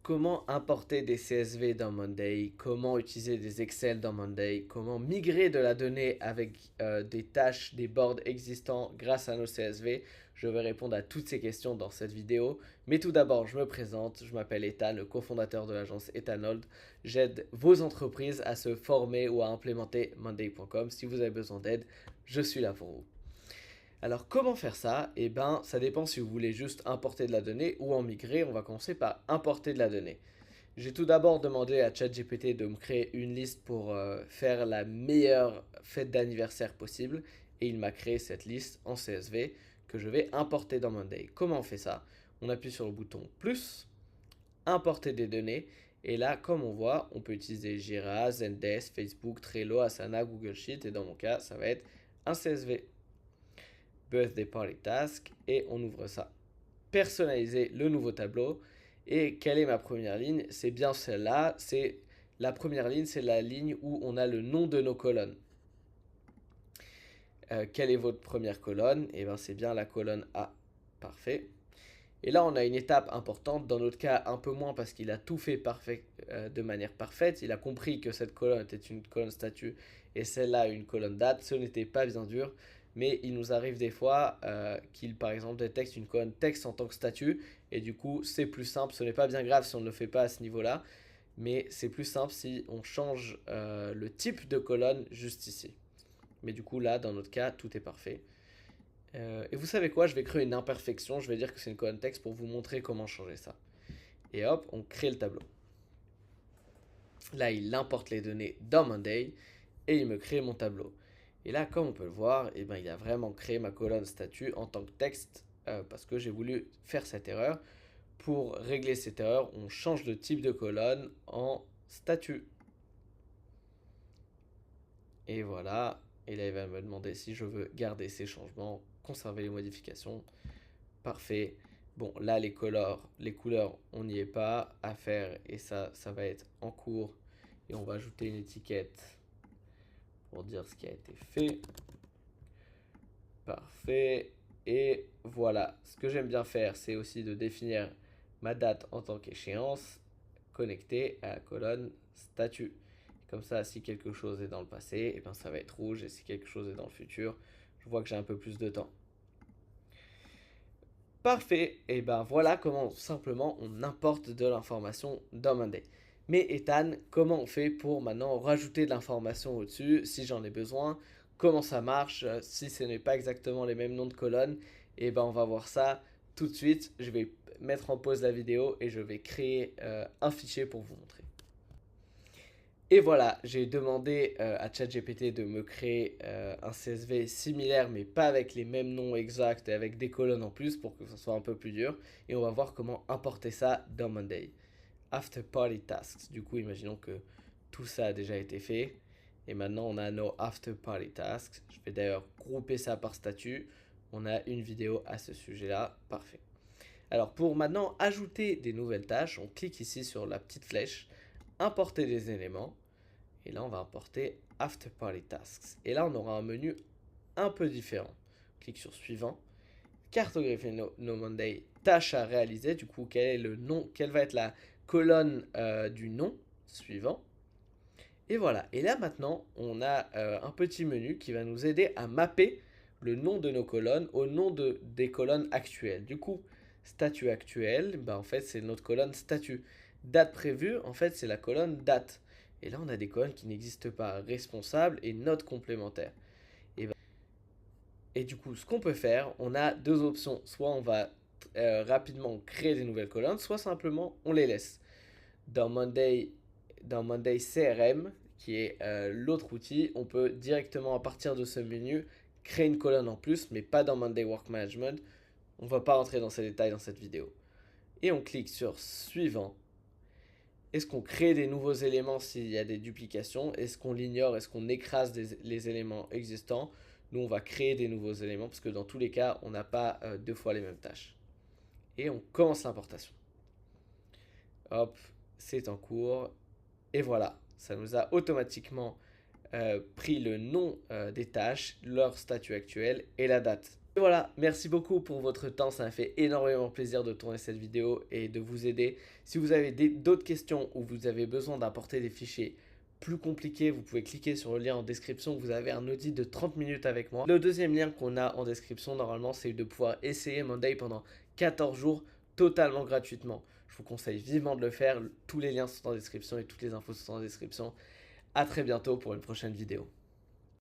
Comment importer des CSV dans Monday, comment utiliser des Excel dans Monday, comment migrer de la donnée avec des tâches, des boards existants grâce à nos CSV. Je vais répondre à toutes ces questions dans cette vidéo. Mais tout d'abord, je me présente, je m'appelle Ethan, le cofondateur de l'agence Ethanold. J'aide vos entreprises à se former ou à implémenter Monday.com. Si vous avez besoin d'aide, je suis là pour vous. Alors comment faire ça? Eh ben ça dépend si vous voulez juste importer de la donnée ou en migrer. On va commencer par importer de la donnée. J'ai tout d'abord demandé à ChatGPT de me créer une liste pour faire la meilleure fête d'anniversaire possible et il m'a créé cette liste en CSV que je vais importer dans Monday. Comment on fait ça? On appuie sur le bouton plus, importer des données et là comme on voit on peut utiliser Jira, Zendesk, Facebook, Trello, Asana, Google Sheet et dans mon cas ça va être un CSV. Birthday Party Task et on ouvre ça. Personnaliser le nouveau tableau. Et quelle est ma première ligne? C'est bien celle-là. C'est la première ligne, c'est la ligne où on a le nom de nos colonnes. Quelle est votre première colonne? Et bien c'est bien la colonne A. Parfait. Et là, on a une étape importante, dans notre cas un peu moins parce qu'il a tout fait de manière parfaite. Il a compris que cette colonne était une colonne statut et celle-là une colonne date. Ce n'était pas bien dur, mais il nous arrive des fois qu'il, par exemple, détecte une colonne texte en tant que statut. Et du coup, c'est plus simple. Ce n'est pas bien grave si on ne le fait pas à ce niveau-là, mais c'est plus simple si on change le type de colonne juste ici. Mais du coup, là, dans notre cas, tout est parfait. Et vous savez quoi? Je vais créer une imperfection. Je vais dire que c'est une colonne texte pour vous montrer comment changer ça. Et hop, on crée le tableau. Là, il importe les données dans Monday et il me crée mon tableau. Et là, comme on peut le voir, eh ben, il a vraiment créé ma colonne statut en tant que texte parce que j'ai voulu faire cette erreur. Pour régler cette erreur, on change de type de colonne en statut. Et voilà. Et là, il va me demander si je veux garder ces changements, conserver les modifications. Parfait. Bon, là, les couleurs, on n'y est pas à faire et ça va être en cours. Et on va ajouter une étiquette pour dire ce qui a été fait. Parfait. Et voilà. Ce que j'aime bien faire, c'est aussi de définir ma date en tant qu'échéance connectée à la colonne statut. Comme ça, si quelque chose est dans le passé, et bien ça va être rouge. Et si quelque chose est dans le futur, je vois que j'ai un peu plus de temps. Parfait, et ben voilà comment simplement on importe de l'information dans Monday. Mais Ethan, comment on fait pour maintenant rajouter de l'information au-dessus si j'en ai besoin? Comment ça marche si ce n'est pas exactement les mêmes noms de colonnes? Et ben on va voir ça tout de suite. Je vais mettre en pause la vidéo et je vais créer un fichier pour vous montrer. Et voilà, j'ai demandé à ChatGPT de me créer un CSV similaire, mais pas avec les mêmes noms exacts et avec des colonnes en plus pour que ce soit un peu plus dur. Et on va voir comment importer ça dans Monday. After Party Tasks. Du coup, imaginons que tout ça a déjà été fait. Et maintenant, on a nos After Party Tasks. Je vais d'ailleurs grouper ça par statut. On a une vidéo à ce sujet-là. Parfait. Alors, pour maintenant ajouter des nouvelles tâches, on clique ici sur la petite flèche, importer des éléments. Et là, on va importer After Party Tasks. Et là, on aura un menu un peu différent. On clique sur Suivant. Cartographer no Monday, tâche à réaliser. Du coup, quel est le nom, quelle va être la colonne du nom suivant. Et voilà. Et là, maintenant, on a un petit menu qui va nous aider à mapper le nom de nos colonnes au nom des colonnes actuelles. Du coup, statut actuel, bah, en fait, c'est notre colonne statut. Date prévue, en fait, c'est la colonne date. Et là, on a des colonnes qui n'existent pas, responsable et note complémentaire. Et du coup, ce qu'on peut faire, on a deux options. Soit on va rapidement créer des nouvelles colonnes, soit simplement on les laisse. Dans Monday CRM, qui est l'autre outil, on peut directement à partir de ce menu créer une colonne en plus, mais pas dans Monday Work Management. On ne va pas rentrer dans ces détails dans cette vidéo. Et on clique sur Suivant. Est-ce qu'on crée des nouveaux éléments s'il y a des duplications? Est-ce qu'on l'ignore? Est-ce qu'on écrase les éléments existants? Nous, on va créer des nouveaux éléments parce que dans tous les cas, on n'a pas deux fois les mêmes tâches. Et on commence l'importation. Hop, c'est en cours. Et voilà, ça nous a automatiquement pris le nom des tâches, leur statut actuel et la date. Et voilà, merci beaucoup pour votre temps, ça m'a fait énormément plaisir de tourner cette vidéo et de vous aider. Si vous avez d'autres questions ou vous avez besoin d'importer des fichiers plus compliqués, vous pouvez cliquer sur le lien en description, vous avez un audit de 30 minutes avec moi. Le deuxième lien qu'on a en description normalement, c'est de pouvoir essayer Monday pendant 14 jours totalement gratuitement. Je vous conseille vivement de le faire, tous les liens sont en description et toutes les infos sont en description. A très bientôt pour une prochaine vidéo.